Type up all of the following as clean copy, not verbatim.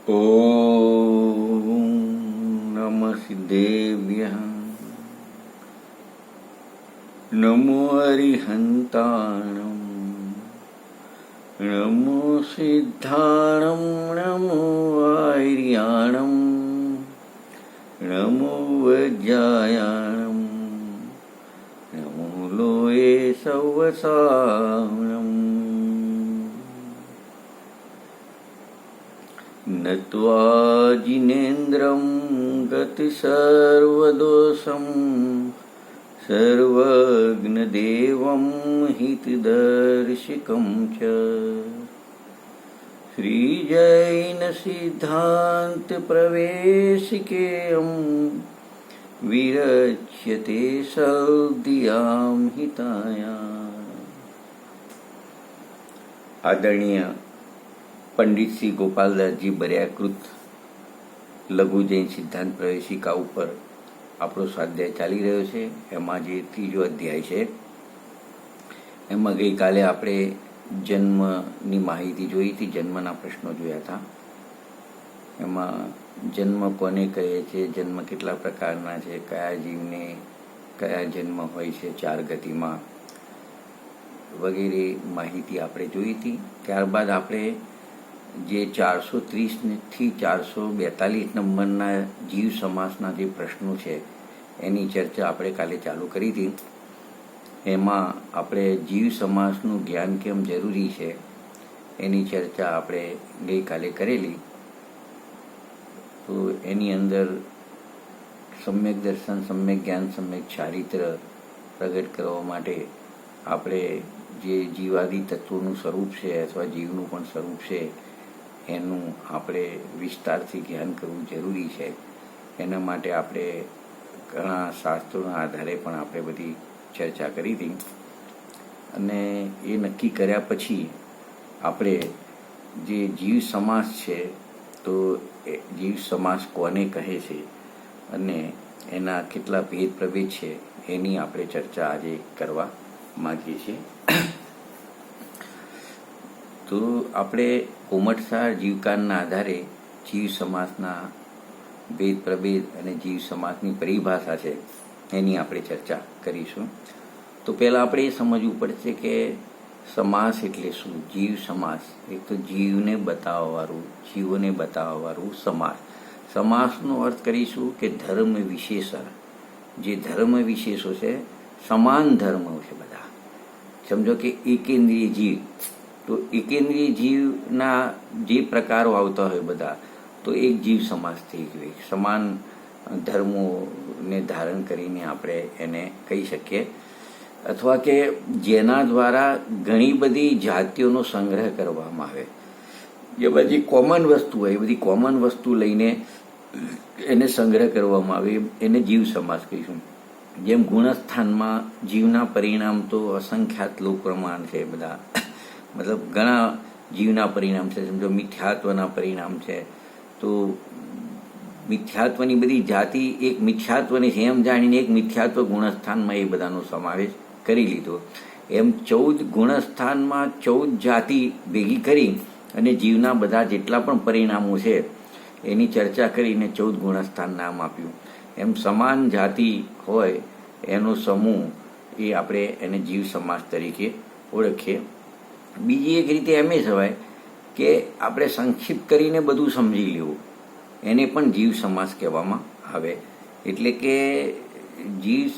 ॐ नमः सिद्धेभ्यः नमो अरिहन्ताणं नमो सिद्धाणं नमो आर्याणं नमो वज्रायाणं नमो लोये सवसाणम् नत्वा जिनेन्द्रं गतिसर्वदोषं सर्वज्ञदेवं हितदर्शिकं च श्रीजैनसिद्धान्तप्रवेशिकेयं विरच्यते सौदियां हिताया। आदरणीय પંડિત શ્રી ગોપાલદાસજી બર્યાકૃત લઘુ જૈન સિદ્ધાંત પ્રવેશિકા ઉપર આપણો સ્વાધ્યાય ચાલી રહ્યો છે. એમાં જે ત્રીજો અધ્યાય છે એમાં ગઈકાલે આપણે જન્મની માહિતી જોઈ હતી, જન્મના પ્રશ્નો જોયા હતા. એમાં જન્મ કોને કહે છે, જન્મ કેટલા પ્રકારના છે, કયા જીવને કયા જન્મ હોય છે ચાર ગતિમાં વગેરે માહિતી આપણે જોઈ હતી. ત્યારબાદ આપણે જે 430 થી 442 નંબરના જીવ સમાસના જે પ્રશ્નો છે એની ચર્ચા આપણે કાલે ચાલુ કરી હતી. એમાં આપણે જીવ સમાસનું જ્ઞાન કેમ જરૂરી છે એની ચર્ચા આપણે ગઈકાલે કરેલી. તો એની અંદર સમ્યક દર્શન, સમ્યક જ્ઞાન, સમ્યક ચારિત્ર પ્રગટ કરવા માટે આપણે જે જીવાદી તત્વોનું સ્વરૂપ છે અથવા જીવનું પણ સ્વરૂપ છે એનું આપણે વિસ્તારથી જ્ઞાન કરવું જરૂરી છે. એના માટે આપણે ઘણા શાસ્ત્રોના આધારે પણ આપણે બધી ચર્ચા કરી હતી. અને એ નક્કી કર્યા પછી આપણે જે જીવ સમાસ છે તો જીવ સમાસ કોને કહે છે અને એના કેટલા ભેદ પ્રભેદ છે એની આપણે ચર્ચા આજે કરવા માગીએ છીએ. તો આપણે કોમટસાર જીવકાનના આધારે જીવ સમાસના ભેદ પ્રભેદ અને જીવ સમાસની પરિભાષા છે એની આપણે ચર્ચા કરીશું. તો પહેલાં આપણે એ સમજવું પડશે કે સમાસ એટલે શું. જીવ સમાસ એક તો જીવને બતાવવાવાળું, જીવોને બતાવવાવાળું સમાસ. સમાસનો અર્થ કરીશું કે ધર્મ વિશેષણ. જે ધર્મ વિશેષો છે સમાન ધર્મો છે બધા. સમજો કે એકેન્દ્રિય જીવ, તો એકેન્દ્રિય જીવના જે પ્રકારો આવતા હોય બધા, તો એક જીવ સમાસ થઈ ગયો. સમાન ધર્મોને ધારણ કરીને આપણે એને કહી શકીએ. અથવા કે જેના દ્વારા ઘણી બધી જાતિઓનો સંગ્રહ કરવામાં આવે, જે બધી કોમન વસ્તુ હોય એ બધી કોમન વસ્તુ લઈને એને સંગ્રહ કરવામાં આવે એને જીવ સમાસ કહીશું. જેમ ગુણસ્થાનમાં જીવના પરિણામ તો અસંખ્યાત લોક પ્રમાણ છે બધા, મતલબ ઘણા જીવના પરિણામ છે. સમજો મિથ્યાત્વના પરિણામ છે, તો મિથ્યાત્વની બધી જાતિ એક મિથ્યાત્વની છે એમ જાણીને એક મિથ્યાત્વ ગુણસ્થાનમાં એ બધાનો સમાવેશ કરી લીધો. એમ 14 ગુણસ્થાનમાં 14 જાતિ ભેગી કરી અને જીવના બધા જેટલા પણ પરિણામો છે એની ચર્ચા કરીને 14 ગુણસ્થાન નામ આપ્યું. એમ સમાન જાતિ હોય એનો સમૂહ એ આપણે એને જીવ સમાસ તરીકે ઓળખીએ. બીજી એક રીતે એમ કહેવાય કે આપણે સંક્ષિપ્ત કરીને બધું સમજી લેવું, એને પણ જીવ સમાસ કહેવામાં આવે. એટલે કે જીવ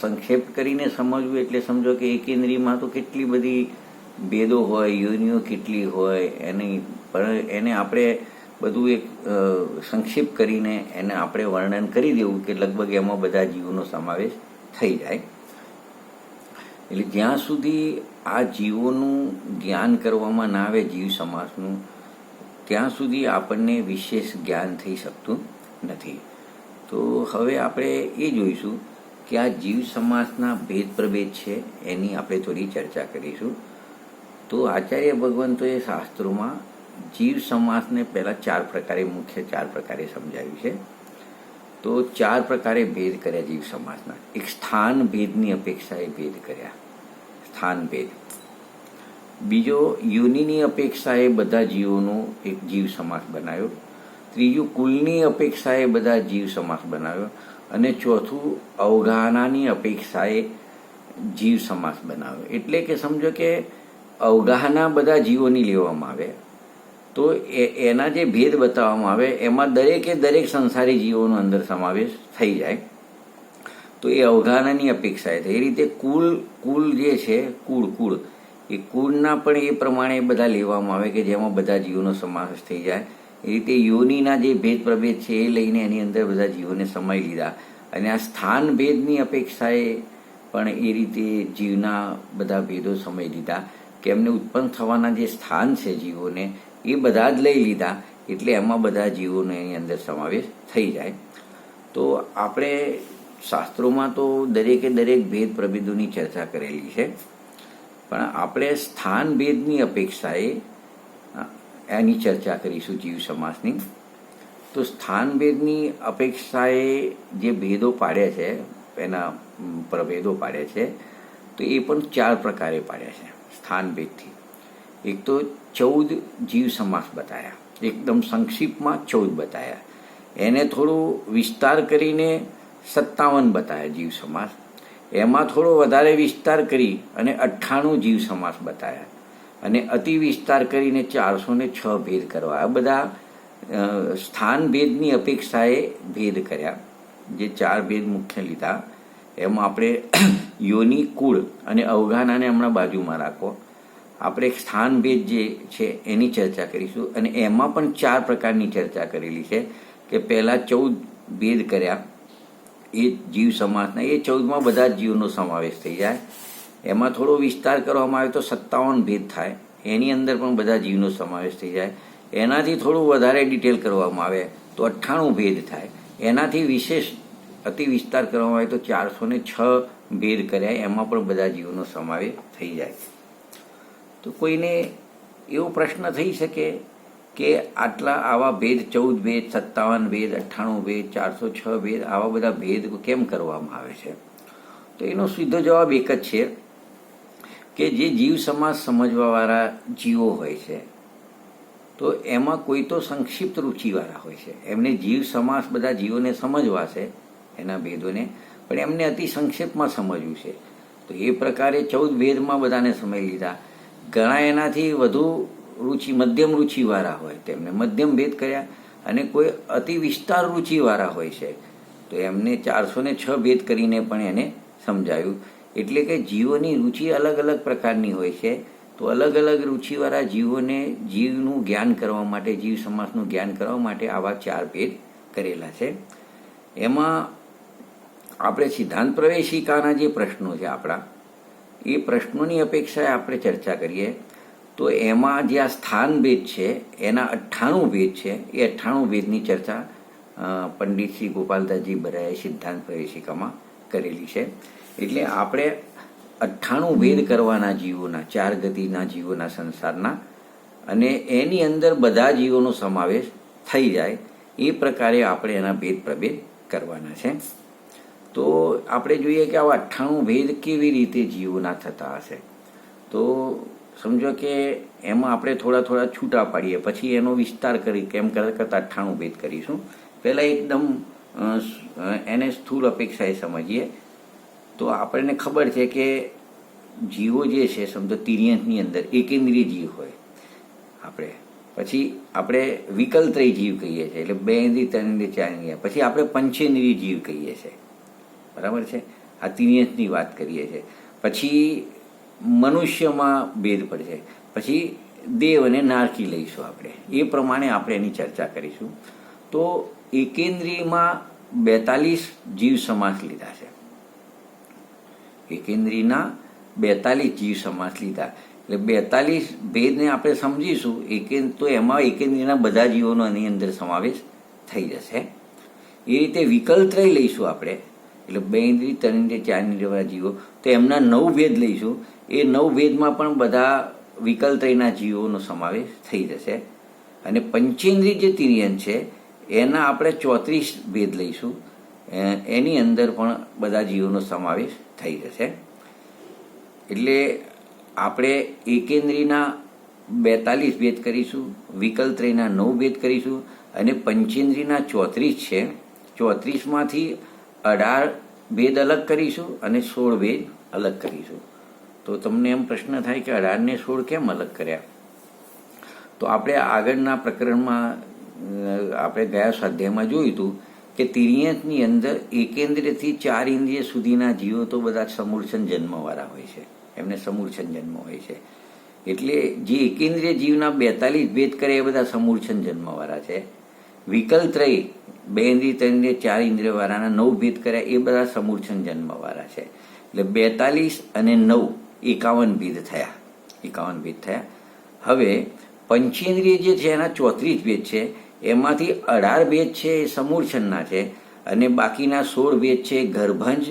સંક્ષેપ કરીને સમજવું એટલે સમજો કે એકેન્દ્રિયમાં તો કેટલી બધી ભેદો હોય, યોનિઓ કેટલી હોય, એને આપણે બધું એક સંક્ષિપ્ત કરીને એને આપણે વર્ણન કરી દેવું કે લગભગ એમાં બધા જીવોનો સમાવેશ થઈ જાય. એટલે જ્યાં સુધી આ જીવોનું જ્ઞાન કરવામાં ના આવે જીવ સમાસનું, ત્યાં સુધી આપણને વિશેષ જ્ઞાન થઈ શકતું નથી. તો હવે આપણે એ જોઈશું કે આ જીવ સમાસના ભેદ પ્રભેદ છે એની આપણે થોડી ચર્ચા કરીશું. તો આચાર્ય ભગવંતોએ શાસ્ત્રોમાં જીવ સમાસને પહેલાં 4 પ્રકારે, મુખ્ય 4 પ્રકારે સમજાવ્યું છે. તો 4 પ્રકારે ભેદ કર્યા જીવ સમાસના. એક સ્થાન ભેદની અપેક્ષાએ ભેદ કર્યા, સ્થાન ભેદ. બીજો યોનિની અપેક્ષાએ બધા જીવોનો એક જીવ સમાસ બનાવ્યો. ત્રીજું કુલની અપેક્ષાએ બધા જીવ સમાસ બનાવ્યો. અને ચોથું અવગાહનાની અપેક્ષાએ જીવ સમાસ બનાવ્યો. એટલે કે સમજો કે અવગાહના બધા જીવોની લેવામાં આવે તો એના જે ભેદ બતાવવામાં આવે એમાં દરેકે દરેક સંસારી જીવોનો અંદર સમાવેશ થઈ જાય, તો એ અવગાહનાની અપેક્ષાએ થાય. એ રીતે કુલ જે છે કુળ એ કુળના પણ એ પ્રમાણે બધા લેવામાં આવે કે જેમાં બધા જીવોનો સમાવેશ થઈ જાય. એ રીતે યોનિના જે ભેદ પ્રભેદ છે એ લઈને એની અંદર બધા જીવોને સમાઈ લીધા. અને આ સ્થાન ભેદની અપેક્ષાએ પણ એ રીતે જીવના બધા ભેદો સમાઈ લીધા કે એમને ઉત્પન્ન થવાના જે સ્થાન છે જીવોને એ બધા જ લઈ લીધા. એટલે એમાં બધા જીવોનો એની અંદર સમાવેશ થઈ જાય. તો આપણે શાસ્ત્રોમાં તો દરેકે દરેક ભેદ પ્રભેદોની ચર્ચા કરેલી છે, પણ આપણે સ્થાન ભેદની અપેક્ષાએ એની ચર્ચા કરીશું જીવ સમાસની. તો સ્થાન ભેદની અપેક્ષાએ જે ભેદો પાડ્યા છે, એના પ્રભેદો પાડ્યા છે, તો એ પણ 4 પ્રકારે પાડ્યા છે સ્થાન ભેદથી. એક તો 14 જીવ સમાસ બતાવ્યા, એકદમ સંક્ષિપ્તમાં 14 બતાવ્યા. એને થોડું વિસ્તાર કરીને 57 બતાવ્યા જીવ સમાસ. એમાં થોડો વધારે વિસ્તાર કરી અને 98 જીવ સમાસ બતાવ્યા. અને અતિ વિસ્તાર કરીને 406 ભેદ કરવા. આ બધા સ્થાન ભેદની અપેક્ષાએ ભેદ કર્યા. જે 4 ભેદ મુખ્ય લીધા એમાં આપણે યોનિ, કુળ અને અવગાહનાને હમણાં બાજુમાં રાખો. આપણે સ્થાન ભેદ જે છે એની ચર્ચા કરીશું. અને એમાં પણ 4 પ્રકારની ચર્ચા કરેલી છે કે પહેલાં 14 ભેદ કર્યા એ જીવ સમાસના. એ 14માં બધા જ જીવનો સમાવેશ થઈ જાય. એમાં થોડો વિસ્તાર કરવામાં આવે તો 57 ભેદ થાય. એની અંદર પણ બધા જીવનો સમાવેશ થઈ જાય. એનાથી થોડું વધારે ડિટેલ કરવામાં આવે તો 98 ભેદ થાય. એનાથી વિશેષ અતિ વિસ્તાર કરવામાં આવે તો 406 ભેદ કર્યા. એમાં પણ બધા જીવનો સમાવેશ થઈ જાય. તો કોઈને એવો પ્રશ્ન થઈ શકે કે આવા ભેદ 14 ભેદ, 57 ભેદ, 98 ભેદ, 406 ભેદ, આવા બધા ભેદ કેમ કરવામાં આવે છે? તો એનો સીધો જવાબ એક જ છે કે જે જીવ સમાસ સમજવાવાળા જીવો હોય છે તો એમાં કોઈ તો સંક્ષિપ્ત રુચિવાળા હોય છે. એમને જીવ સમાસ બધા જીવોને સમજવા છે એના ભેદોને, પણ એમને અતિ સંક્ષિપ્તમાં સમજવું છે. તો એ પ્રકારે 14 ભેદમાં બધાને સમજી લીધા. ઘણા એનાથી વધુ મધ્યમ રુચિવાળા હોય તેમને મધ્યમ ભેદ કર્યા. અને કોઈ અતિ વિસ્તાર રુચિવાળા હોય છે તો એમને 406 ભેદ કરીને પણ એને સમજાયું. એટલે કે જીવોની રુચિ અલગ અલગ પ્રકારની હોય છે. તો અલગ અલગ રુચિવાળા જીવોને જીવનું જ્ઞાન કરવા માટે, જીવ સમાસનું જ્ઞાન કરવા માટે આવા 4 ભેદ કરેલા છે. એમાં આપણે સિદ્ધાંત પ્રવેશિકાના જે પ્રશ્નો છે આપણા, એ પ્રશ્નોની અપેક્ષાએ આપણે ચર્ચા કરીએ તો એમાં જે આ સ્થાન ભેદ છે એના 98 ભેદ છે. એ 98 ભેદની ચર્ચા પંડિત શ્રી ગોપાલદાસજી બરાએ સિદ્ધાંત પ્રવેશિકામાં કરેલી છે. એટલે આપણે 98 ભેદ કરવાના જીવોના, 4 ગતિના જીવોના સંસારના, અને એની અંદર બધા જીવોનો સમાવેશ થઈ જાય એ પ્રકારે આપણે એના ભેદ પ્રભેદ કરવાના છે. તો આપણે જોઈએ કે આવા 98 ભેદ કેવી રીતે જીવોના થતા હશે. તો સમજો કે એમાં આપણે થોડા છૂટા પાડીએ, પછી એનો વિસ્તાર કરી કેમ કરતા 98 ભેદ કરીશું. પહેલાં એકદમ એને સ્થૂળ અપેક્ષાએ સમજીએ તો આપણને ખબર છે કે જીવો જે છે સમજો તિર્યંકની અંદર એકેન્દ્રિય જીવ હોય આપણે, પછી આપણે વિકલ્ત્રય જીવ કહીએ છીએ, એટલે 2 ઇન્દ્રિય, 3 ઇન્દ્રિય, 4 ઇન્દ્રિય. પછી આપણે પંચેન્દ્રિય જીવ કહીએ છીએ, બરાબર છે. આ તિર્યંકની વાત કરીએ છીએ. પછી મનુષ્યમાં ભેદ પડશે. પછી દેવ અને નારકી લઈશું આપણે. એ પ્રમાણે આપણે એની ચર્ચા કરીશું. તો એકેન્દ્રિયમાં 42 જીવ સમાસ લીધા છે. એકેન્દ્રિયના 42 જીવ સમાસ લીધા. એટલે 42 ભેદને આપણે સમજીશું તો એમાં એકેન્દ્રિયના બધા જીવોનો એની અંદર સમાવેશ થઈ જશે. એ રીતે વિકલ્ત્રય લઈશું આપણે, એટલે 2 ઇન્દ્રિય, 3 ઇન્દ્રિય, 4 ઇન્દ્રિયવાળા જીવો, તો એમના 9 ભેદ લઈશું. એ 9 ભેદમાં પણ બધા વિકલ્ત્રયના જીવોનો સમાવેશ થઈ જશે. અને પંચેન્દ્રિય જે તિર્યન છે એના આપણે 34 ભેદ લઈશું. એની અંદર પણ બધા જીવોનો સમાવેશ થઈ જશે. એટલે આપણે એકેન્દ્રીના 42 ભેદ કરીશું, વિકલત્રયના 9 ભેદ કરીશું અને પંચેન્દ્રીના 34 છે. 34માંથી 18 ભેદ અલગ કરીશું અને 16 ભેદ અલગ કરીશું. તો તમને એમ પ્રશ્ન થાય કે 18 ને 16 કેમ અલગ કર્યા? તો આપણે આગળના પ્રકરણમાં આપણે ગયા સ્વાધ્યાયમાં જોયું હતું કે તિર્યંકની અંદર એકેન્દ્રિયથી 4 ઇન્દ્રિય સુધીના જીવો તો બધા સમૂર્છન જન્મવાળા હોય છે, એમને સમૂર્છન જન્મ હોય છે. એટલે જે એકેન્દ્રિય જીવના 42 ભેદ કરે એ બધા સમૂર્છન જન્મવાળા છે. વિકલત્રય 2 ઇન્દ્રિય 3 ઇન્દ્રિય 4 ઇન્દ્રિયવાળાના 9 ભેદ કર્યા એ બધા સમૂર્છન જન્મવાળા છે. એટલે 42 અને 9 51 ભેદ થયા, 51 ભેદ થયા. હવે પંચેન્દ્રિય જે છે એના 34 ભેદ છે, એમાંથી 18 ભેદ છે એ સમૂર્છનના છે અને બાકીના 16 ભેદ છે એ ગર્ભંજ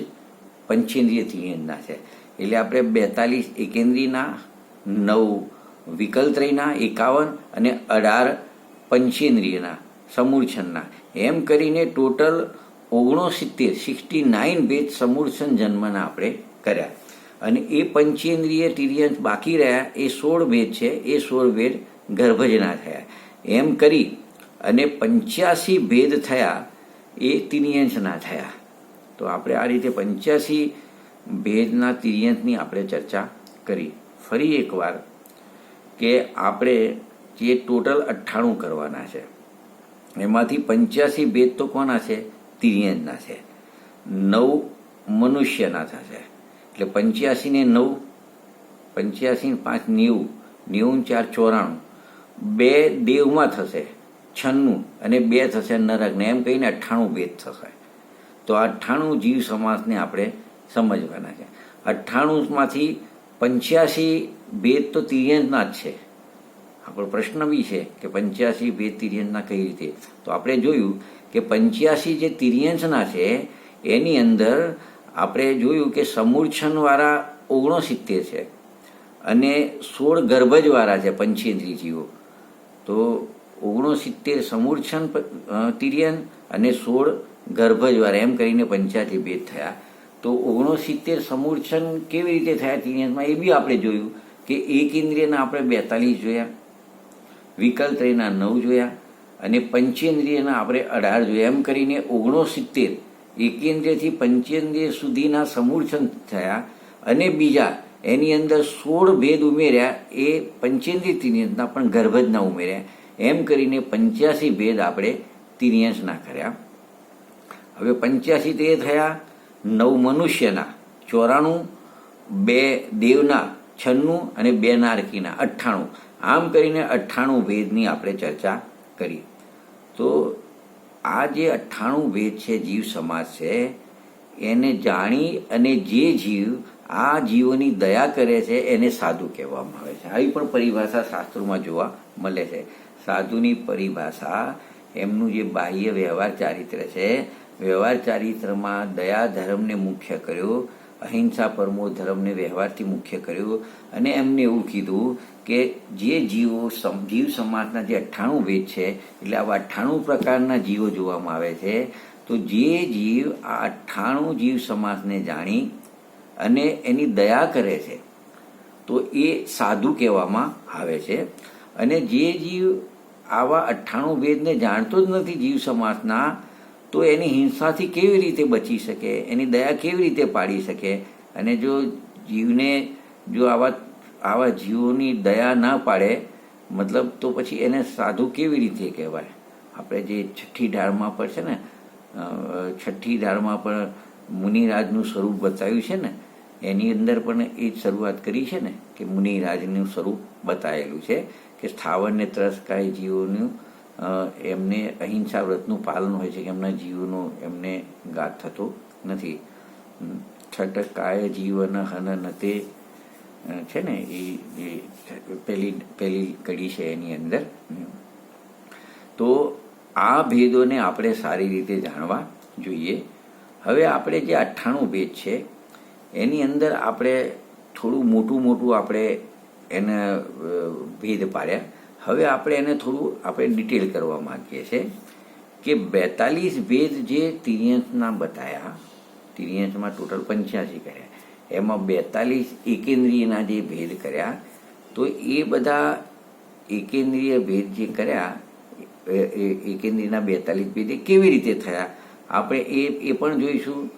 પંચેન્દ્રિય તિર્યંકના છે. એટલે આપણે 42 એકેન્દ્રીયના, 9 વિકલત્રયના, 51 અને 18 પંચેન્દ્રિયના સમૂર્છનના, એમ કરીને ટોટલ 69 ભેદ સમૂર્છન જન્મના આપણે કર્યા. અને એ પંચેન્દ્રિય તિર્યંક બાકી રહ્યા એ 16 ભેદ છે, એ 16 ભેદ ગર્ભજના થયા. એમ કરી અને 85 ભેદ થયા એ તિર્યંકના થયા. તો આપણે આ રીતે 85 ભેદના તિર્યંકની આપણે ચર્ચા કરી. ફરી એકવાર કે આપણે જે ટોટલ 98 કરવાના છે એમાંથી 85 ભેદ તો કોના છે? તિર્યંકના છે. 9 મનુષ્યના થશે. એટલે 85 ને 9, 85 ને 5 90, 90 4 94, 2 દેવમાં થશે 96 અને 2 થશે નરકને, એમ કહીને 98 ભેદ થશે. તો 98 જીવ સમાસને આપણે સમજવાના છે. 98માંથી 85 ભેદ તો તિર્યંકના જ છે. આપણો પ્રશ્ન બી છે કે 85 ભેદ તિર્યંકના કઈ રીતે? તો આપણે જોયું કે 85 જે તિર્યંકના છે એની અંદર આપણે જોયું કે સમૂર્છનવાળા 69 છે અને 16 ગર્ભજવાળા છે પંચેન્દ્રિય જીવો. તો 69 સમૂર્છન તિર્યંક અને 16 ગર્ભજવાળા, એમ કરીને 85 ભેદ થયા. તો 69 સમૂર્છન કેવી રીતે થયા તિર્યંકમાં એ બી આપણે જોયું કે એક ઇન્દ્રિયના આપણે 42 જોયા, વિકલત્રયના 9 જોયા અને પંચેન્દ્રિયના આપણે 18 જોયા. એમ કરીને 69 એકેન્દ્રિયથી પંચેન્દ્રિય સુધીના સમૂર્છન થયા અને બીજા એની અંદર 16 ભેદ ઉમેર્યા એ પંચેન્દ્રિય તિર્યંકના પણ ગર્ભજના ઉમેર્યા. એમ કરીને 85 ભેદ આપણે તિર્યંકના કર્યા. હવે 85 તે થયા 9 મનુષ્યના, 94 2 દેવના, 96 અને 2 નારકીના, 98. આમ કરીને 98 ભેદની આપણે ચર્ચા કરી. તો આ જે 98 ભેદ છે જીવ સમાસ છે એને જાણી અને જે જીવ આ જીવોની દયા કરે છે એને સાધુ કહેવામાં આવે છે. આવી પણ પરિભાષા શાસ્ત્રોમાં જોવા મળે છે. સાધુની પરિભાષા એમનું જે બાહ્ય વ્યવહાર ચારિત્ર છે, વ્યવહાર ચારિત્રમાં દયા ધર્મને મુખ્ય કર્યો, અહિંસા પરમો ધર્મને વ્યવહારથી મુખ્ય કર્યો અને એમને એવું કીધું કે જે જીવો જીવ સમાજના જે 98 ભેદ છે એટલે આવા 98 પ્રકારના જીવો જોવામાં આવે છે. તો જે જીવ આ 98 જીવ સમાજને જાણી અને એની દયા કરે છે તો એ સાધુ કહેવામાં આવે છે. અને જે જીવ આવા 98 ભેદને જાણતો જ નથી જીવ સમાજના, તો એની હિંસાથી કેવી રીતે બચી શકે, એની દયા કેવી રીતે પાડી શકે? અને જો જીવને જો આવા જીવોની દયા ના પાડે મતલબ તો પછી એને સાધુ કેવી રીતે કહેવાય? આપણે જે છઠ્ઠી ઢાળમાં પર છે ને, છઠ્ઠી ઢાળમાં પણ મુનિરાજનું સ્વરૂપ બતાવ્યું છે ને, એની અંદર પણ એ જ શરૂઆત કરી છે ને કે મુનિરાજનું સ્વરૂપ બતાવેલું છે કે સ્થાવરને ત્રસ્તકાય જીવોનું એમને અહિંસા વ્રતનું પાલન હોય છે કે એમના જીવનો એમને ઘાત થતો નથી. છટકાય જીવન હન તે છે ને એ પહેલી કડી છે એની અંદર. તો આ ભેદોને આપણે સારી રીતે જાણવા જોઈએ. હવે આપણે જે 98 ભેદ છે એની અંદર આપણે થોડું મોટું આપણે એને ભેદ પાડ્યા. હવે આપણે એને થોડું આપણે ડિટેલ કરવા માંગીએ છીએ કે 42 ભેદ જે તિર્યંકના બતાયા, તિર્યંકમાં ટોટલ 85 કર્યા, એમાં 42 એકેન્દ્રિયના જે ભેદ કર્યા, તો એ બધા એકેન્દ્રિય ભેદ જે કર્યા, એકેન્દ્રિયના 42 ભેદ એ કેવી રીતે થયા આપણે એ પણ જોઈશું.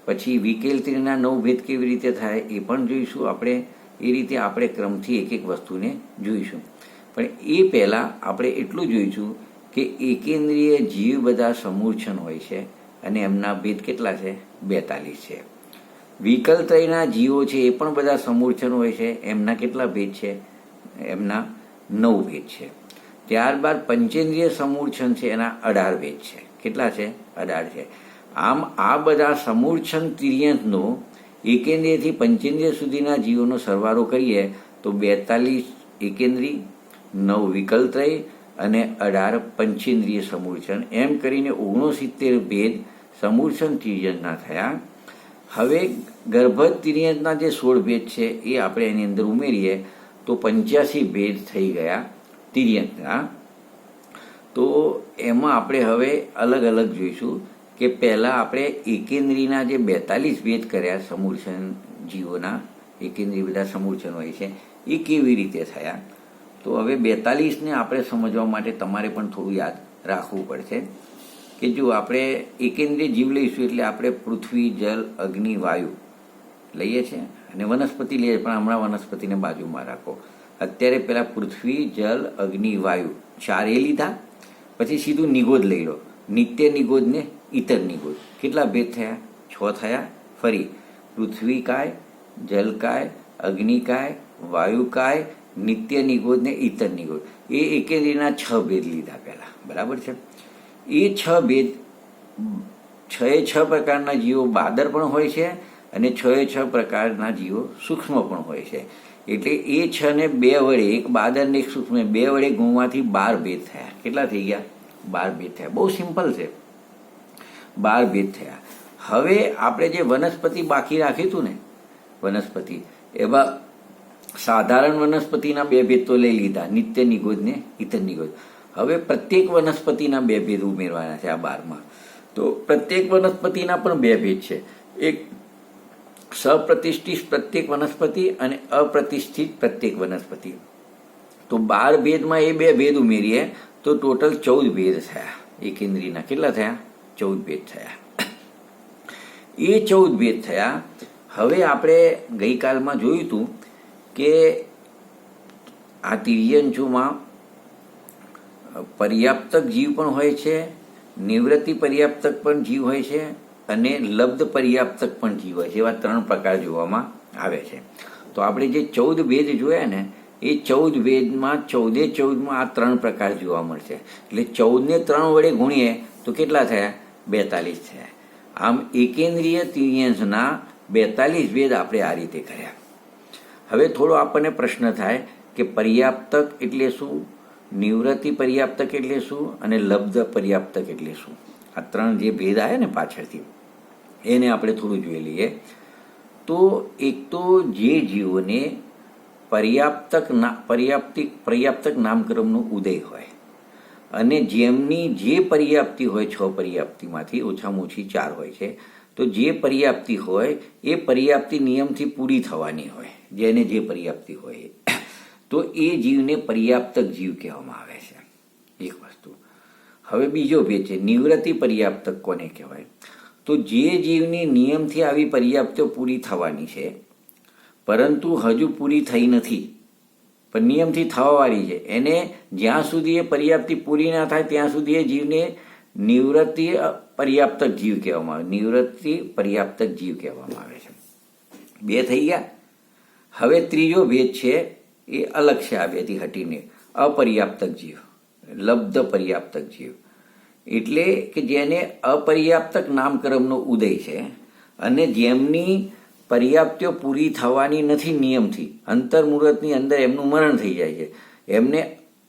પછી વિકેન્દ્રિયના 9 ભેદ કેવી રીતે થાય એ પણ જોઈશું આપણે. એ રીતે આપણે ક્રમથી એક એક વસ્તુને જોઈશું. પણ એ પહેલાં આપણે એટલું જોઈશું કે એકેન્દ્રિય જીવ બધા સમૂર્છન હોય છે અને એમના ભેદ કેટલા છે? 42 છે. વિકલત્રયના જીવો છે એ પણ બધા સમૂર્છન હોય છે, એમના કેટલા ભેદ છે? એમના 9 ભેદ છે. ત્યારબાદ પંચેન્દ્રિય સમૂર્છન છે, એના 18 ભેદ છે. કેટલા છે? 18 છે. આમ આ બધા સમૂર્છન તિર્યંતનો એકેન્દ્રિયથી પંચેન્દ્રિય સુધીના જીવોનો સરવાળો કરીએ તો 42 એકેન્દ્રિય, 9 વિકલત્રય અને 18 પંચેન્દ્રિય સમૂર્છન, એમ કરીને 69 ભેદ સમૂર્છન તિર્યંતના થયા. હવે ગર્ભજ તિર્યંતના જે 16 ભેદ છે એ આપણે એની અંદર ઉમેરીએ તો 85 ભેદ થઈ ગયા તિર્યંતના. તો એમાં આપણે હવે અલગ અલગ જોઈશું કે પહેલાં આપણે એકેન્દ્રીના જે 42 ભેદ કર્યા સમૂર્છન જીવોના, એકેન્દ્રી બધા સમૂર્છન હોય છે, એ કેવી રીતે થયા. તો હવે 42ને આપણે સમજવા માટે તમારે પણ થોડું યાદ રાખવું પડશે કે જો આપણે એકેન્દ્રીય જીવ લઈશું એટલે આપણે પૃથ્વી, જલ, અગ્નિ, વાયુ લઈએ છીએ અને વનસ્પતિ લઈએ, પણ હમણાં વનસ્પતિને બાજુમાં રાખો. અત્યારે પહેલાં પૃથ્વી, જલ, અગ્નિ, વાયુ 4 લીધા, પછી સીધું નિગોદ લઈ લો. નિત્ય નિગોદ ને ઇતર નિગોદ. કેટલા ભેદ થયા? 6 થયા. ફરી પૃથ્વીકાય, જલકાય, અગ્નિકાય, વાયુકાય, નિત્ય નિગોદ ને ઇતર નિગોદ, એ એકેન્દ્રીયના 6 ભેદ લીધા પહેલા. બરાબર છે. એ 6 ભેદ 6 પ્રકારના જીવો બાદર પણ હોય છે અને 6 પ્રકારના જીવો સૂક્ષ્મ પણ હોય છે. એટલે એ 6 ને 2 વડે, એક બાદર ને એક સૂક્ષ્મ, 2 વડે ગુણવાથી 12 ભેદ થયા. કેટલા થઈ ગયા? 12 ભેદ થયા. બહુ સિમ્પલ છે, 12 ભેદ થયા. હવે આપણે જે વનસ્પતિ બાકી રાખ્યું હતું ને, વનસ્પતિ, એમાં સાધારણ વનસ્પતિના 2 ભેદ તો લઈ લીધા, નિત્ય નિગોદ ને ઇતર નિગોદ. હવે પ્રત્યેક વનસ્પતિના 2 ભેદ ઉમેરવાના છે આ 12માં. તો પ્રત્યેક વનસ્પતિના પણ 2 ભેદ છે. એક સપ્રતિષ્ઠિત પ્રત્યેક વનસ્પતિ અને અપ્રતિષ્ઠિત પ્રત્યેક વનસ્પતિ. તો 12 ભેદમાં એ 2 ભેદ ઉમેરીએ તો ટોટલ 14 ભેદ થયા એકેન્દ્રીના. કેટલા થયા? 14 ભેદ થયા. એ 14 ભેદ થયા. હવે આપણે ગઈકાલમાં જોયું હતું કે આ તિર્યંચોમાં પર્યાપ્તક જીવ પણ હોય છે, નિવૃત્તિ પર્યાપ્તક પણ જીવ હોય છે અને લબ્ધ પર્યાપ્તક પણ જીવ હોય છે. એવા 3 પ્રકાર જોવામાં આવે છે. તો આપણે જે 14 ભેદ જોયા ને, એ 14 ભેદમાં 14માં આ 3 પ્રકાર જોવા મળશે. એટલે 14 ને 3 વડે ગુણીએ તો કેટલા થયા? 42 થયા. આમ એકેન્દ્રીય તિર્યંશના 42 ભેદ આપણે આ રીતે કર્યા. હવે થોડો આપણને પ્રશ્ન થાય કે પર્યાપ્તક એટલે શું, નિવૃત્તિ પર્યાપ્તક એટલે શું અને લબ્ધ પર્યાપ્તક એટલે શું. આ 3 જે ભેદ આવ્યા ને પાછળથી, એને આપણે થોડું જોઈ લઈએ. તો એક તો જે જીવોને પર્યાપ્તક નામક્રમનો ઉદય હોય અને જેમની જે પર્યાપ્તિ હોય 6 પર્યાપ્તિમાંથી ઓછામાં ઓછી 4 હોય છે, તો જે પર્યાપ્તિ હોય એ પર્યાપ્તિ નિયમથી પૂરી થવાની હોય, જેને જે પર્યાપ્તિ હોય, તો એ જીવને પર્યાપ્તક જીવ કહેવામાં આવે છે. એક વસ્તુ. હવે બીજો ભેદ છે નિવૃત્તિ પર્યાપ્તક. કોને કહેવાય? તો જે જીવની નિયમથી આવી પર્યાપ્તિઓ પૂરી થવાની છે પરંતુ હજુ પૂરી થઈ નથી, પણ નિયમથી થવાવાળી છે, એને જ્યાં સુધી એ પર્યાપ્તિ પૂરી ના થાય ત્યાં સુધી એ જીવને નિવૃત્તિ પર્યાપ્તક જીવ કહેવામાં આવે. નિવૃત્તિ પર્યાપ્તક જીવ કહેવામાં આવે છે. 2 થઈ ગયા. હવે ત્રીજો ભેદ છે એ અલગ છે આ 2થી હટીને, અપર્યાપ્તક જીવ, લબ્ધ પર્યાપ્તક જીવ. એટલે કે જેને અપર્યાપ્તક નામક્રમનો ઉદય છે અને જેમની પર્યાપ્તિઓ પૂરી થવાની નથી નિયમથી, અંતર્મુહૂર્તની અંદર એમનું મરણ થઈ જાય છે, એમને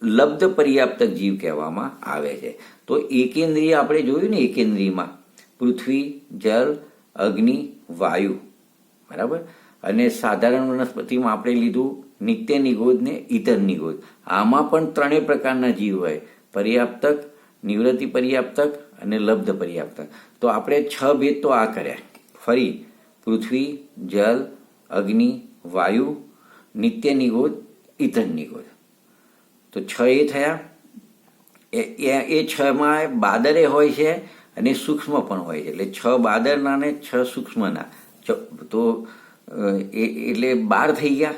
લબ્ધ પર્યાપ્તક જીવ કહેવામાં આવે છે. તો એકેન્દ્રિય આપણે જોયું ને, એકેન્દ્રિયમાં પૃથ્વી, જલ, અગ્નિ, વાયુ, બરાબર. અને સાધારણ વનસ્પતિમાં આપણે લીધું નિત્ય નિગોદ ને ઇતર નિગોદ. આમાં પણ 3 પ્રકારના જીવ હોય, પર્યાપ્તક, નિવૃત્તિ પર્યાપ્તક અને લબ્ધ પર્યાપ્તક. તો આપણે 6 ભેદ તો આ કર્યા. ફરી પૃથ્વી, જલ, અગ્નિ, વાયુ, નિત્ય નિગોદ, ઇતર નિગોદ. તો 6 એ થયા. એ 6માં બાદરે હોય છે અને સૂક્ષ્મ પણ હોય છે, એટલે 6 બાદરના ને 6 સૂક્ષ્મના, તો એટલે 12 થઈ ગયા.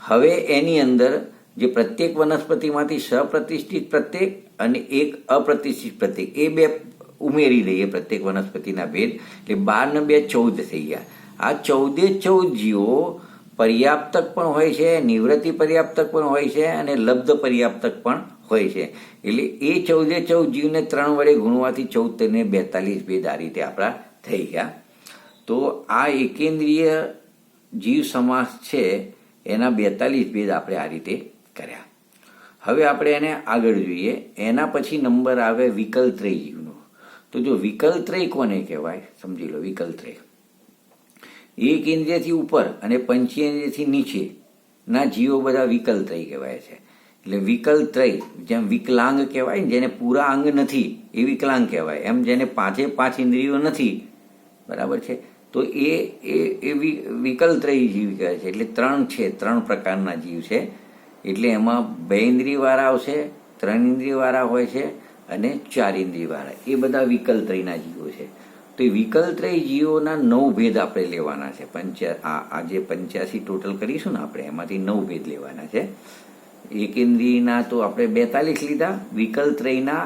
હવે એની અંદર જે પ્રત્યેક વનસ્પતિમાંથી સપ્રતિષ્ઠિત પ્રત્યેક અને એક અપ્રતિષ્ઠિત પ્રત્યેક, એ 2 ઉમેરી લઈએ પ્રત્યેક વનસ્પતિના ભેદ, એટલે 12 ને 2 14 થઈ ગયા. આ 14 જીવો પર્યાપ્તક પણ હોય છે, નિવૃત્તિ પર્યાપ્તક પણ હોય છે અને લબ્ધ પર્યાપ્તક પણ હોય છે. એટલે એ 14 જીવને 3 વડે ગુણવાથી 14 ને 42 ભેદ આ રીતે આપણા થઈ ગયા. તો આ એકેન્દ્રિય જીવ સમાસ છે એના 42 ભેદ આપણે આ રીતે કર્યા. હવે આપણે એને આગળ જોઈએ. એના પછી નંબર આવે વિકલત્રય જીવનો. તો જો વિકલત્રય કોને કહેવાય સમજી લો. વિકલત્રય એક ઇન્દ્રિયથી ઉપર અને પંચેન્દ્રિયથી નીચેના જીવો બધા વિકલત્રય કહેવાય છે. એટલે વિકલત્રય, જેમ વિકલાંગ કહેવાય ને, જેને પૂરા અંગ નથી એ વિકલાંગ કહેવાય, એમ જેને 5 ઇન્દ્રિયો નથી, બરાબર છે, તો એ વિકલત્રય જીવ કહેવાય છે. એટલે 3 છે, 3 પ્રકારના જીવ છે. એટલે એમાં 2 ઇન્દ્રિયવાળા આવશે, 3 ઇન્દ્રિયવાળા હોય છે અને 4 ઇન્દ્રિયવાળા, એ બધા વિકલત્રયના જીવો છે. તો એ વિકલત્રય જીવોના 9 ભેદ આપણે લેવાના છે. આ જે 85 ટોટલ કરીશું ને આપણે, એમાંથી 9 ભેદ લેવાના છે. એકેન્દ્રિયના તો આપણે 42 લીધા, વિકલત્રયના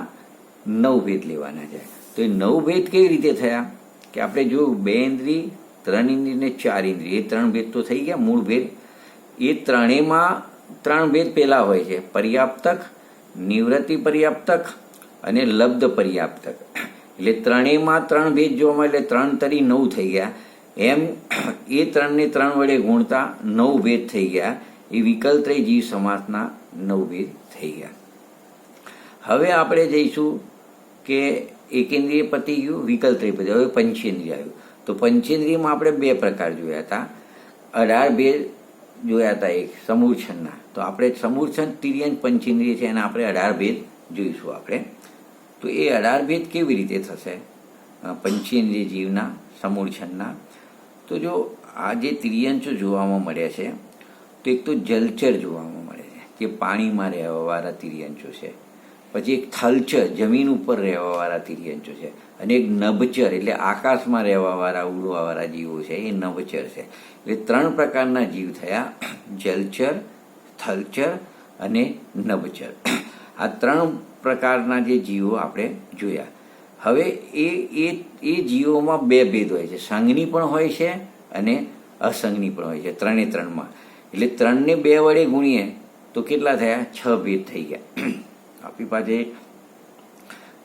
9 ભેદ લેવાના છે. તો એ 9 ભેદ કેવી રીતે થયા કે આપણે જોયું, 2 ઇન્દ્રિય, 3 ઇન્દ્રિય ને 4 ઇન્દ્રિય, એ 3 ભેદ તો થઈ ગયા મૂળ ભેદ. એ ત્રણેયમાં 3 ભેદ પેલા હોય છે, પર્યાપ્તક, નિવૃત્તિ પર્યાપ્તક અને લબ્ધ પર્યાપ્તક. એટલે ત્રણેયમાં 3 ભેદ જોવા મળે, એટલે 3 તરી 9 થઈ ગયા. એમ એ 3 ને 3 વડે ગુણતા 9 ભેદ થઈ ગયા. એ વિકલત્રય જીવ સમાસના 9 ભેદ થઈ ગયા. હવે આપણે જઈશું કે એકેન્દ્રિય પતી ગયું, વિકલત્રય પતી, હવે પંચેન્દ્રિય આવ્યું. તો પંચેન્દ્રિયમાં આપણે 2 પ્રકાર જોયા હતા, 18 ભેદ જોયા હતા. એક સમૂર્છનના, તો આપણે સમૂર્છન, તિર્યંક, પંચેન્દ્રિય છે, એના આપણે 18 ભેદ જોઈશું આપણે. તો એ 18 ભેદ કેવી રીતે થશે પંચેન્દ્રિય જીવના, સમૂર્છનના? તો જો આ જે તિર્યંચો જોવામાં મળે છે, તો એક તો જલચર જોવામાં મળે છે, જે પાણીમાં રહેવાવાળા તિર્યંચો છે. પછી એક થલચર, જમીન ઉપર રહેવાવાળા તિર્યંચો છે. અને એક નભચર, એટલે આકાશમાં રહેવાવાળા, ઉડવાવાળા જીવો છે, એ નભચર છે. એટલે 3 પ્રકારના જીવ થયા, જલચર, થલચર અને નભચર. આ 3 પ્રકારના જે જીવો આપણે જોયા. હવે એ જીવોમાં 2 ભેદ હોય છે, સંઘની પણ હોય છે અને અસંઘની પણ હોય છે, 3માં. એટલે 3 ને 2 વડે ગુણીએ તો કેટલા થયા? 6 ભેદ થઈ ગયા. આપણી પાસે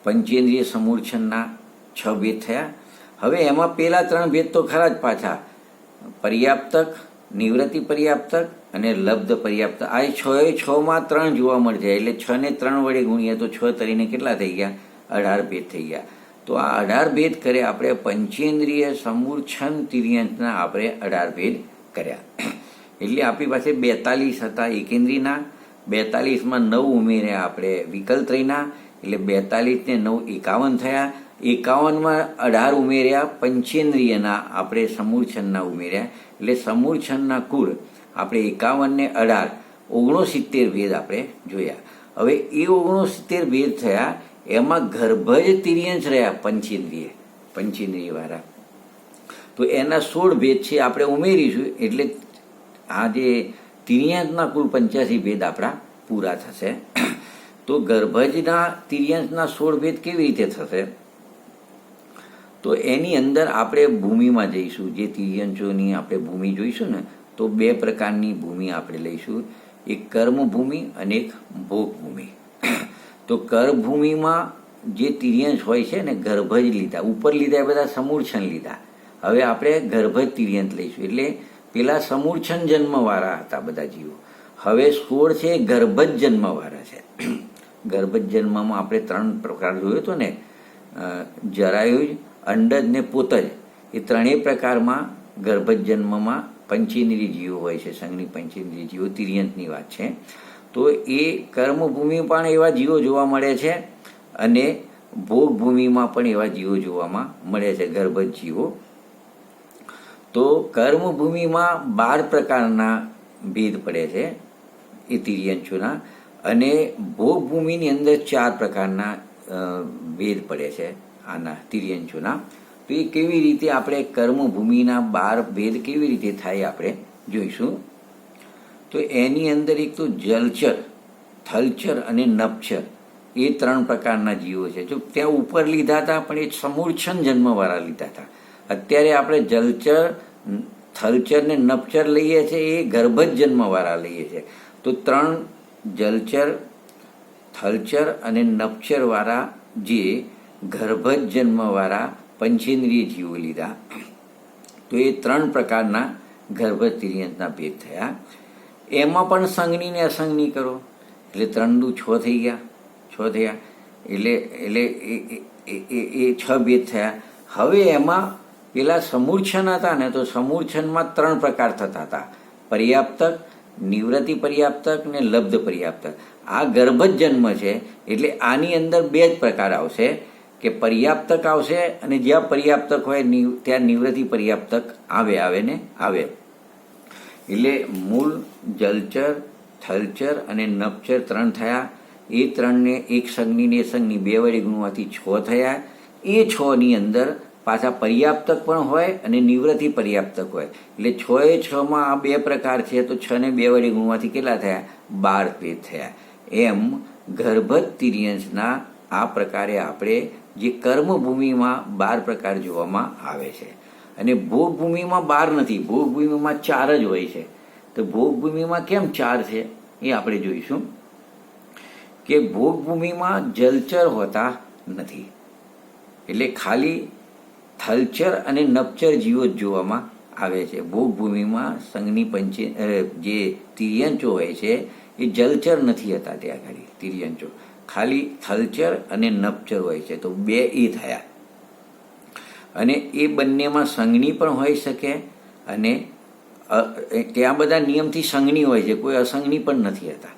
પંચેન્દ્રિય સમૂર્છનના 6 ભેદ થયા. હવે એમાં પેલા 3 ભેદ તો ખરા જ પાછા, પર્યાપ્તક, નિવૃત્તિ પર્યાપ્તક અને લબ્ધ પર્યાપ્તક. આ 6માં 3 જોવા મળશે, એટલે 6 ને 3 વડે ગુણીએ તો 6 તરીને કેટલા થઈ ગયા? 18 ભેદ થઈ ગયા. તો આ 18 ભેદ કરે આપણે પંચેન્દ્રિય સમૂર્છન તિર્યંકના આપણે 18 ભેદ કર્યા. એટલે આપણી પાસે 42 હતા એકેન્દ્રિયના, 42માં 9 ઉમેર્યા આપણે વિકલત્રયના, એટલે 42 ને 9 51 થયા. 51માં 18 ઉમેર્યા પંચેન્દ્રિયના, આપણે સમૂર્છનના ઉમેર્યા, એટલે સમૂર્છનના કુળ આપણે 51 ને 18 69 ભેદ આપણે જોયા. હવે એ 69 ભેદ થયા, એમાં ગર્ભજ તિર્યંચ રહ્યા પંચેન્દ્રિય વાળા, તો એના 16 ભેદ છે આપણે ઉમેરીશું. એટલે આ જે તિર્યંચના કુલ 85 ભેદ આપણા પૂરા થશે. તો ગર્ભજના તિર્યંચના 16 ભેદ કેવી રીતે થશે? તો એની અંદર આપણે ભૂમિમાં જઈશું. જે તિર્યંચોની આપણે ભૂમિ જોઈશું ને, તો 2 પ્રકારની ભૂમિ આપણે લઈશું, એક કર્મભૂમિ અને એક ભોગભૂમિ. તો કર્મભૂમિમાં જે તિર્યંચ હોય છે ને, ગર્ભજ લીધા, ઉપર લીધા એ બધા સમૂર્છન લીધા. હવે આપણે ગર્ભજ તિર્યંચ લઈશું. એટલે પેલા સમૂર્છન જન્મવાળા હતા બધા જીવો, હવે 16 છે ગર્ભજ જન્મવાળા છે. ગર્ભજ જન્મમાં આપણે 3 પ્રકાર જોયો હતો ને, જરાયુજ, અંડજ ને પોતજ. એ 3 પ્રકારમાં ગર્ભજ જન્મમાં પંચેન્દ્રિય જીવો હોય છે, સંઘની પંચેન્દ્રિય જીવો, તિર્યંચની વાત છે. તો એ કર્મભૂમિ પણ એવા જીવો જોવા મળે છે અને ભોગભૂમિમાં પણ એવા જીવો જોવામાં મળે છે, ગર્ભજ જીવો. તો તો કર્મભૂમિમાં 12 પ્રકારના ભેદ પડે છે એ તિર્યંચોના, અને ભોગભૂમિની અંદર 4 પ્રકારના ભેદ પડે છે આના તિર્યંચોના. તો એ કેવી રીતે આપણે કર્મભૂમિના 12 ભેદ કેવી રીતે થાય આપણે જોઈશું. તો એની અંદર એક તો જલચર, થલચર અને નભચર એ 3 પ્રકારના જીવો છે. જો ત્યાં ઉપર લીધા હતા પણ એ સમૂર્છન જન્મવાળા લીધા હતા. અત્યારે આપણે જલચર, થલચર ને નભચર લઈએ છીએ, એ ગર્ભજ જન્મવાળા લઈએ છીએ. તો 3 જલચર, થલચર અને નભચર વાળા જે ગર્ભજ જન્મવાળા પંચેન્દ્રિય જીવો લીધા. તો એ 3 પ્રકારના ગર્ભજ તિર્યંતના ભેદ થયા. એમાં પણ સંજ્ઞી ને અસંજ્ઞી કરો એટલે 3 દુ 6 થઈ ગયા, 6 થયા એટલે એ 6 ભેદ થયા. હવે એમાં પેલા સમૂર્છન હતા ને, તો સમૂર્છનમાં 3 પ્રકાર થતા હતા: પર્યાપ્તક, નિવૃત્તિ પર્યાપ્તક ને લબ્ધ પર્યાપ્તક. આ ગર્ભજ જન્મ છે એટલે આની અંદર 2 જ પ્રકાર આવશે, કે પર્યાપ્તક આવશે અને જ્યાં પર્યાપ્તક હોય ત્યાં નિવૃત્તિ પર્યાપ્તક આવે ને આવે. એટલે મૂળ જલચર, થલચર અને નભચર 3 થયા. એ 3ને એક સંજ્ઞી ને સંજ્ઞી 2 વડે ગુણવાથી 6 થયા. એ 6 ની અંદર પાછા પર્યાપ્તક પણ હોય અને નિવૃત્તિ પર્યાપ્તક હોય. એટલે 6 એ 6માં આ 2 પ્રકાર છે, તો 6 ને 2 વડે ગુણવાથી કેટલા થયા? 12 ભેદ થયા. એમ ગર્ભજ તિર્યંશના આ પ્રકારે આપણે જે કર્મભૂમિમાં 12 પ્રકાર જોવામાં આવે છે. અને ભોગભૂમિમાં 12 નથી, ભોગભૂમિમાં 4 જ હોય છે. તો ભોગભૂમિમાં કેમ 4 છે એ આપણે જોઈશું. કે ભોગભૂમિમાં જલચર હોતા નથી, એટલે ખાલી થલચર અને નભચર જીવો જ જોવામાં આવે છે. ભોગભૂમિમાં સંજ્ઞી જે તિર્યંચો હોય છે એ જલચર નથી હતા. ત્યાં ખાલી તિર્યંચો ખાલી થલચર અને નભચર હોય છે. તો 2 એ થયા. અને એ બંનેમાં સંજ્ઞી પણ હોઈ શકે, અને ત્યાં બધા નિયમથી સંજ્ઞી હોય છે, કોઈ અસંજ્ઞી પણ નથી હતા.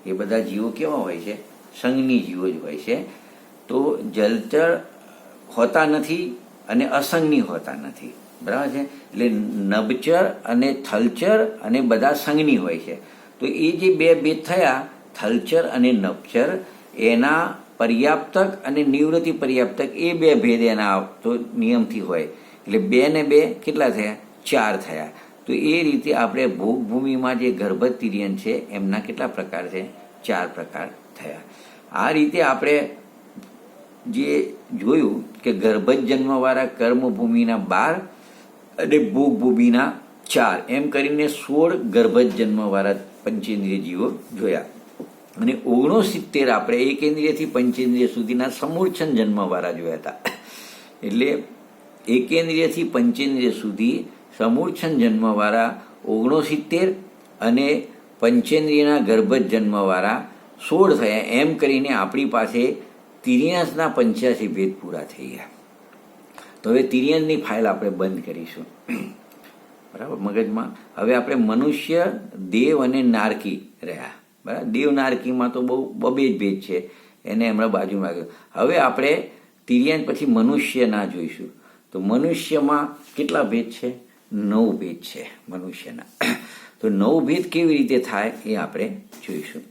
એ બધા જીવો કેવા હોય છે? સંજ્ઞી જીવો જ હોય છે. તો જલચર હોતા નથી અને અસંજ્ઞી હોતા નથી, બરાબર છે. એટલે નભચર અને થલચર અને બધા સંજ્ઞી હોય છે. તો એ જે 2 ભેદ થયા, થલચર અને નભચર, એના પર્યાપ્તક અને નિવૃત્તિ પર્યાપ્તક, એ 2 ભેદ એના તો નિયમથી હોય. એટલે 2 ને 2 કેટલા થયા? 4 થયા. તો એ રીતે આપણે ભોગભૂમિમાં જે ગર્ભજ તિર્યન છે એમના કેટલા પ્રકાર છે? 4 પ્રકાર થયા. આ રીતે આપણે જે જોયું કે ગર્ભજ જન્મવાળા કર્મભૂમિના 12 અને ભોગભૂમિના 4, એમ કરીને 16 ગર્ભજ જન્મવાળા પંચેન્દ્રિય જીવો જોયા. અને 69 આપણે એકેન્દ્રિયથી પંચેન્દ્રિય સુધીના સમૂર્છન જન્મવાળા જોયા હતા. એટલે એકેન્દ્રિયથી પંચેન્દ્રિય સુધી સમૂર્છન જન્મવાળા 69 અને પંચેન્દ્રિયના ગર્ભજ જન્મવાળા 16 થયા. એમ કરીને આપણી પાસે તિર્યંશના 85 ભેદ પૂરા થઈ ગયા. તો હવે તિર્યંશની ફાઇલ આપણે બંધ કરીશું, બરાબર, મગજમાં. હવે આપણે મનુષ્ય, દેવ અને નારકી રહ્યા, બરાબર. દેવ નારકીમાં તો બહુ 2 જ ભેદ છે, એને હમણાં બાજુમાં રાખ્યું. હવે આપણે તિર્યંશ પછી મનુષ્યના જોઈશું. તો મનુષ્યમાં કેટલા ભેદ છે? 9 ભેદ છે મનુષ્યના. તો 9 ભેદ કેવી રીતે થાય એ આપણે જોઈશું.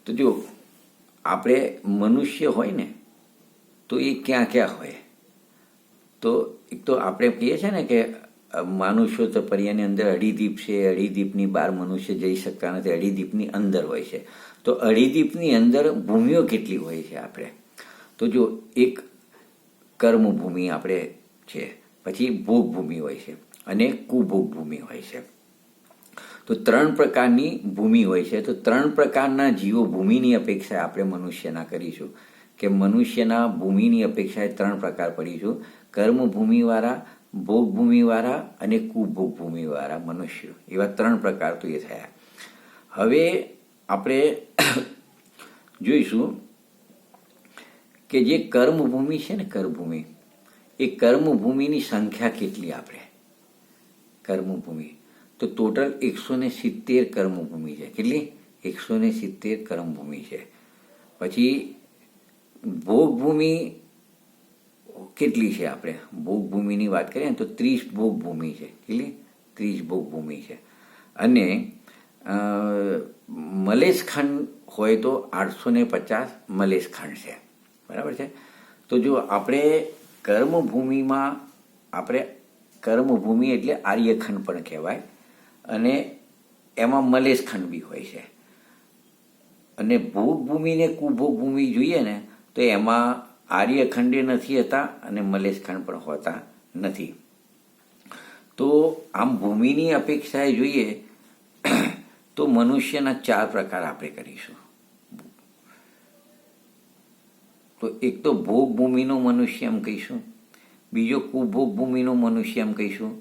તો જો આપણે મનુષ્ય હોય ને, તો એ ક્યાં ક્યાં હોય? તો એક તો આપણે કહીએ છીએ ને કે માનુષ્યો તો પર્યાની અંદર અઢીદીપ છે, અઢીદીપની બહાર મનુષ્ય જઈ શકતા નથી, અઢીદીપની અંદર હોય છે. તો અઢીદીપની અંદર ભૂમિઓ કેટલી હોય છે આપણે? તો જો એક કર્મભૂમિ આપણે છે, પછી ભોગભૂમિ હોય છે અને કુભોગભૂમિ હોય છે. તો 3 પ્રકારની ભૂમિ હોય છે. તો 3 પ્રકારના જીવો ભૂમિની અપેક્ષાએ આપણે મનુષ્યના કરીશું. કે મનુષ્યના ભૂમિની અપેક્ષાએ 3 પ્રકાર પડીશું: કર્મભૂમિવાળા, ભોગભૂમિવાળા અને કુભોગભૂમિવાળા મનુષ્યો. એવા 3 પ્રકાર તો એ થયા. હવે આપણે જોઈશું કે જે કર્મભૂમિ છે ને, કર્મભૂમિ, એ કર્મભૂમિની સંખ્યા કેટલી આપણે? કર્મભૂમિ તો ટોટલ 170 કર્મભૂમિ છે. કેટલી? 170 કર્મભૂમિ છે. પછી ભોગભૂમિ કેટલી છે? આપણે ભોગભૂમિની વાત કરીએ ને તો 30 ભોગભૂમિ છે. કેટલી? 30 ભોગભૂમિ છે. અને મલેશખંડ હોય તો 850 મલેશખંડ છે. બરાબર છે. તો જો આપણે કર્મભૂમિમાં, આપણે કર્મભૂમિ એટલે આર્યખંડ પણ કહેવાય, અને એમાં મલેશખંડ બી હોય છે. અને ભોગભૂમિ ને કુભોગભૂમિ જોઈએ ને તો એમાં આર્યખંડે નથી હોતા અને મલેશખંડ પણ હોતા નથી. તો આમ ભૂમિની અપેક્ષાએ જોઈએ તો મનુષ્યના 4 પ્રકાર આપણે કરીશું. તો એક તો ભોગભૂમિનો મનુષ્ય એમ કહીશું, બીજો કુભોગભૂમિનો મનુષ્ય એમ કહીશું,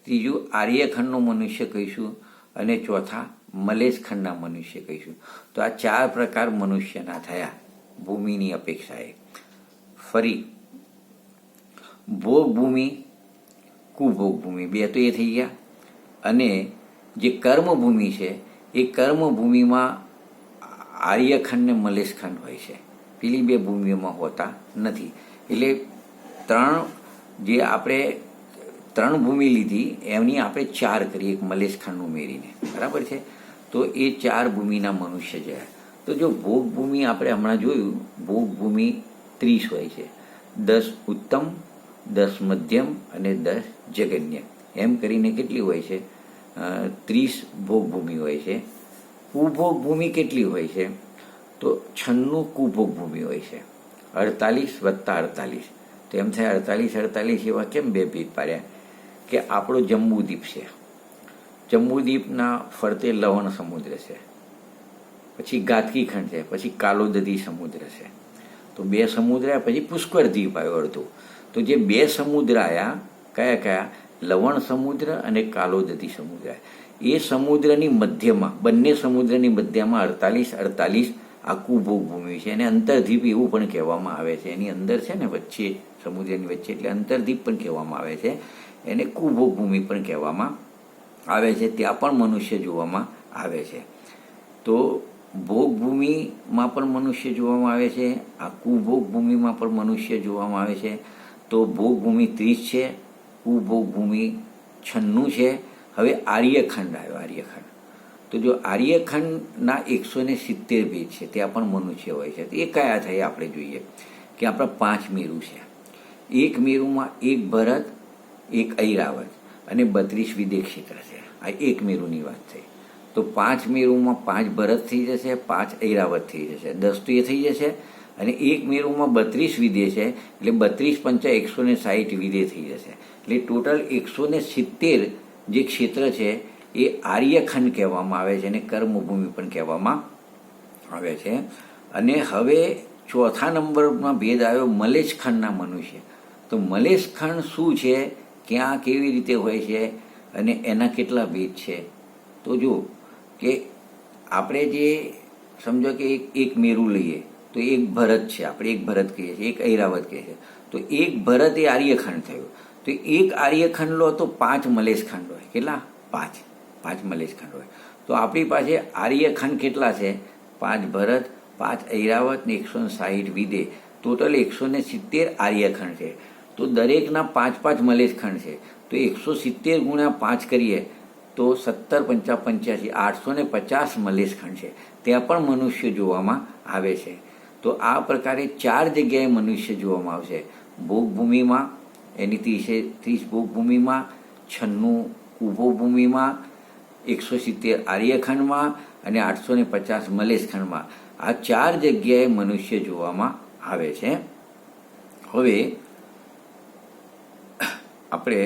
ત્રીજું આર્યખંડનો મનુષ્ય કહીશું, અને ચોથા મલેશખંડના મનુષ્ય કહીશું. તો આ 4 પ્રકાર મનુષ્યના થયા ભૂમિની અપેક્ષાએ. ફરી ભોગભૂમિ, કુભોગભૂમિ, 2 તો એ થઈ ગયા. અને જે કર્મભૂમિ છે એ કર્મભૂમિમાં આર્યખંડ ને મલેશખંડ હોય છે. પેલી 2 ભૂમિઓમાં હોતા નથી. એટલે 3 જે આપણે 3 ભૂમિ લીધી એમની આપણે 4 કરીએ, એક મલેશખંડ ઉમેરીને. બરાબર છે. તો એ 4 ભૂમિના મનુષ્ય છે. તો જો ભોગભૂમિ આપણે હમણાં જોયું, ભોગભૂમિ 30 હોય છે. 10 ઉત્તમ, 10 મધ્યમ અને 10 જગન્ય, એમ કરીને કેટલી હોય છે? 30 ભોગભૂમિ હોય છે. કુભોગભૂમિ કેટલી હોય છે? તો 96 કુભોગભૂમિ હોય છે. 48 વત્તા 48, તો એમ થાય 48 એવા કેમ 2 ભેદ પાડ્યા? કે આપણો જંબુદ્વીપ છે. જંબુદ્વીપના ફરતે લવણ સમુદ્ર છે, પછી ગાતકી ખંડ છે, પછી કાલોદધી સમુદ્ર છે. તો 2 સમુદ્ર આવ્યા, પછી પુષ્કર દ્વીપ આવ્યો અડધો. તો જે 2 સમુદ્ર આવ્યા, કયા કયા? લવણ સમુદ્ર અને કાલોદધી સમુદ્ર. એ સમુદ્રની મધ્યમાં, બંને સમુદ્રની મધ્યમાં 48 આ કુભોગભૂમિ છે. અને અંતરદ્વીપ એવું પણ કહેવામાં આવે છે. એની અંદર છે ને વચ્ચે, સમુદ્રની વચ્ચે, એટલે અંતરદ્વીપ પણ કહેવામાં આવે છે. એને કુભોગભૂમિ પણ કહેવામાં આવે છે. ત્યાં પણ મનુષ્ય જોવામાં આવે છે. તો ભોગભૂમિમાં પણ મનુષ્ય જોવામાં આવે છે, આ કુભોગભૂમિમાં પણ મનુષ્ય જોવામાં આવે છે. તો ભોગભૂમિ 30 છે, કુભોગભૂમિ 96 છે. હવે આર્યખંડ આવ્યો. આર્યખંડ, તો જો આર્યખંડના 170 ભેદ છે, ત્યાં પણ મનુષ્ય હોય છે. તો એ કયા થયા આપણે જોઈએ કે આપણા 5 મેરુ છે. એક મેરુમાં 1 ભરત, 1 ઐરાવત અને 32 વિદેહ ક્ષેત્ર છે. આ એક મેરુની વાત થઈ. તો 5 મેરુમાં 5 ભરત થઈ જશે, 5 ઐરાવત થઈ જશે, 10 તો એ થઈ જશે. અને એક મેરુમાં 32 વિદેહ છે, એટલે 32 પંચા 160 વિદેહ થઈ જશે. એટલે ટોટલ 170 જે ક્ષેત્ર છે એ આર્યખંડ કહેવામાં આવે છે, અને કર્મભૂમિ પણ કહેવામાં આવે છે. અને હવે ચોથા નંબરમાં ભેદ આવ્યો મલેશખંડના મનુષ્ય. તો મલેશખંડ શું છે, ક્યાં, કેવી રીતે હોય છે, અને એના કેટલા ભેદ છે? તો જો કે આપણે જે સમજો કે એક મેરુ લઈએ તો 1 ભરત છે, આપણે 1 ભરત કહીએ છીએ, 1 ઐરાવત કહીએ છીએ. તો 1 ભરત એ આર્યખંડ થયું. તો 1 આર્યખંડ લો તો 5 મલેશખંડ હોય. કેટલા? 5 મલેશખંડ હોય. તો આપણી પાસે આર્યખંડ કેટલા છે? 5 ભરત, 5 ઐરાવત ને 160 વિદેહ, ટોટલ 170 આર્યખંડ છે. તો દરેકના 5 મલેશખંડ છે. તો 170 ગુણ્યા 5 કરીએ તો 17 પંચા 85, 850 મલેશખંડ છે. ત્યાં પણ મનુષ્ય જોવામાં આવે છે. તો આ પ્રકારે 4 જગ્યાએ મનુષ્ય જોવામાં આવશે. ભોગભૂમિમાં, એની 30 ભોગભૂમિમાં, 96 કુભોભૂમિમાં, 170 આર્યખંડમાં અને 850 મલેશખંડમાં. આ 4 જગ્યાએ મનુષ્ય જોવામાં આવે છે. હવે આપણે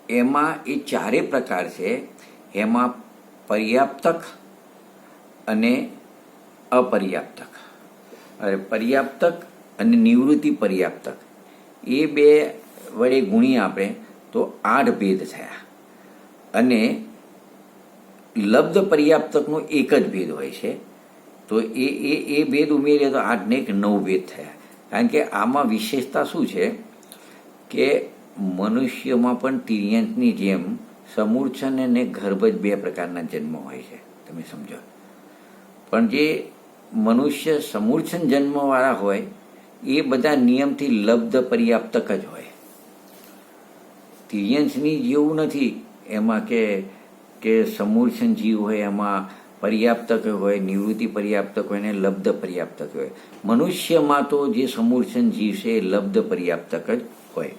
એમાં એ 4 પ્રકાર છે. એમાં પર્યાપ્તક અને અપર્યાપ્તક, પર્યાપ્તક અને નિવૃત્તિ પર્યાપ્તક, એ 2 વડે ગુણીએ આપણે તો 8 ભેદ થયા. અને લબ્ધ પર્યાપ્તકનો 1 જ ભેદ હોય છે. તો એ ભેદ ઉમેરીએ તો 8 ને 9 ભેદ થયા. કારણ કે આમાં વિશેષતા શું છે કે મનુષ્યમાં પણ તિર્યંકની જેમ સમૂર્છન અને ગર્ભજ 2 પ્રકારના જન્મ હોય છે. તમે સમજો. પણ જે મનુષ્ય સમૂર્છન જન્મવાળા હોય એ બધા નિયમથી લબ્ધ પર્યાપ્તક જ હોય. તિર્યંશની જેવું નથી એમાં કે સમૂર્છન જીવ હોય એમાં પર્યાપ્તક હોય, નિવૃત્તિ પર્યાપ્તક હોય ને લબ્ધ પર્યાપ્તક હોય. મનુષ્યમાં તો જે સમૂર્છન જીવ છે એ લબ્ધ પર્યાપ્તક જ હોય.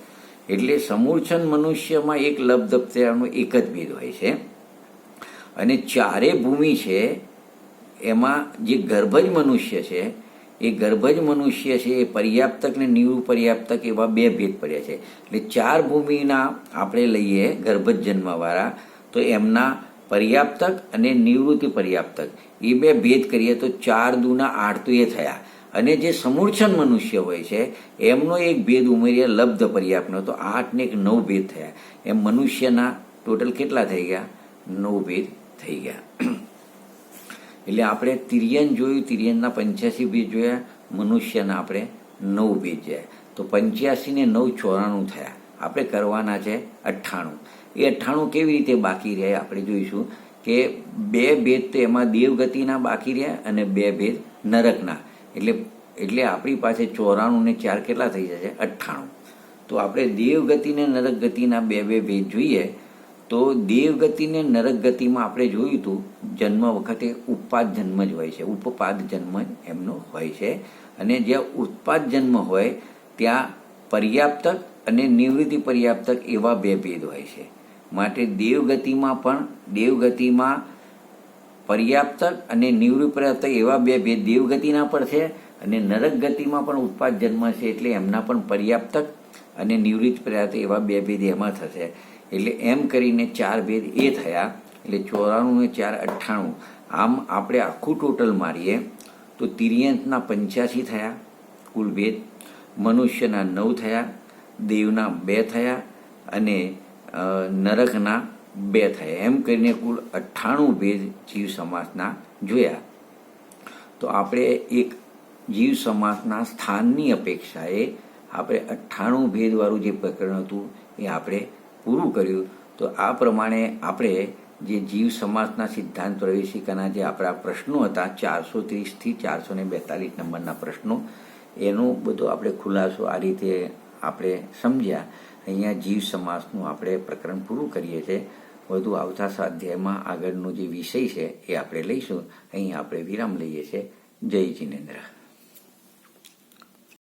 એટલે સમૂર્છન મનુષ્યમાં એક લબ્ધનો એક જ ભેદ હોય છે. અને ચારે ભૂમિ છે એમાં જે ગર્ભજ મનુષ્ય છે એ ગર્ભજ મનુષ્ય છે એ પર્યાપ્તક ને નિવૃત્ત પર્યાપ્તક એવા બે ભેદ પડ્યા છે. એટલે ચાર ભૂમિના આપણે લઈએ ગર્ભજ જન્મવાળા તો એમના પર્યાપ્તક અને નિવૃત્તિ પર્યાપ્તક એ બે ભેદ કરીએ તો 4 દુના 8 તો એ થયા. અને જે સમૂર્છન મનુષ્ય હોય છે એમનો એક ભેદ ઉમેરીએ લબ્ધ પર્યાપ્તનો તો 8 ને 9 ભેદ થયા. એમ મનુષ્યના ટોટલ કેટલા થઈ ગયા? 9 ભેદ થઈ ગયા. એટલે આપણે તિર્યન જોયું, તિર્યનના 85 ભેદ જોયા, મનુષ્યના આપણે 9 ભેદ જોયા. તો 85 ને 9 94 થયા. આપણે કરવાના છે 98. એ 98 કેવી રીતે બાકી રહે આપણે જોઈશું કે 2 ભેદ તો એમાં દેવગતિના બાકી રહ્યા અને 2 ભેદ નરકના. એટલે આપણી પાસે 94 ને 4 કેટલા થઈ જશે? 98. તો આપણે દેવગતિ ને નરક ગતિના 2 ભેદ જોઈએ. તો દેવગતિ ને નરક ગતિમાં આપણે જોયું હતું જન્મ વખતે ઉત્પાદ જન્મ જ હોય છે, ઉપપાદ જન્મ એમનો હોય છે. અને જ્યાં ઉત્પાદ જન્મ હોય ત્યાં પર્યાપ્તક અને નિવૃત્તિ પર્યાપ્તક એવા 2 ભેદ હોય છે. માટે દેવગતિમાં પર્યાપ્તક અને નિવૃત્તિ પર્યાપ્તક એવા 2 ભેદ દેવગતિના પર છે. અને નરક ગતિમાં પણ ઉત્પાદ જન્મ છે એટલે એમના પણ પર્યાપ્તક અને નિવૃત્તિ પર્યાપ્તક એવા 2 ભેદ એમાં થશે. એટલે એમ કરીને 4 ભેદ એ થયા. એટલે 94 ને 4 98. આમ આપણે આખું ટોટલ મારીએ તો તિર્યંશના 85 થયા કુલ ભેદ, મનુષ્યના 9 થયા, દેવના 2 થયા અને નરકના 2 થયા. એમ કરીને કુલ 98 ભેદ જીવ સમાસના જોયા. તો આપણે એક જીવ સમાસના સ્થાનની અપેક્ષાએ આપણે 98 ભેદવાળું જે પ્રકરણ હતું એ આપણે પૂરું કર્યું. તો આ પ્રમાણે આપણે જે જીવ સમાસના સિદ્ધાંત પ્રવેશિકાના જે આપણા પ્રશ્નો હતા 430 થી 442 નંબરના પ્રશ્નો, એનો બધો આપણે ખુલાસો આ રીતે આપણે સમજ્યા. અહીંયા જીવ સમાસનું આપણે પ્રકરણ પૂરું કરીએ છીએ. વધુ આવતા સ્વાધ્યાયમાં આગળનો જે વિષય છે એ આપણે લઈશું. અહીં આપણે વિરામ લઈએ છીએ. જય જિનેન્દ્ર.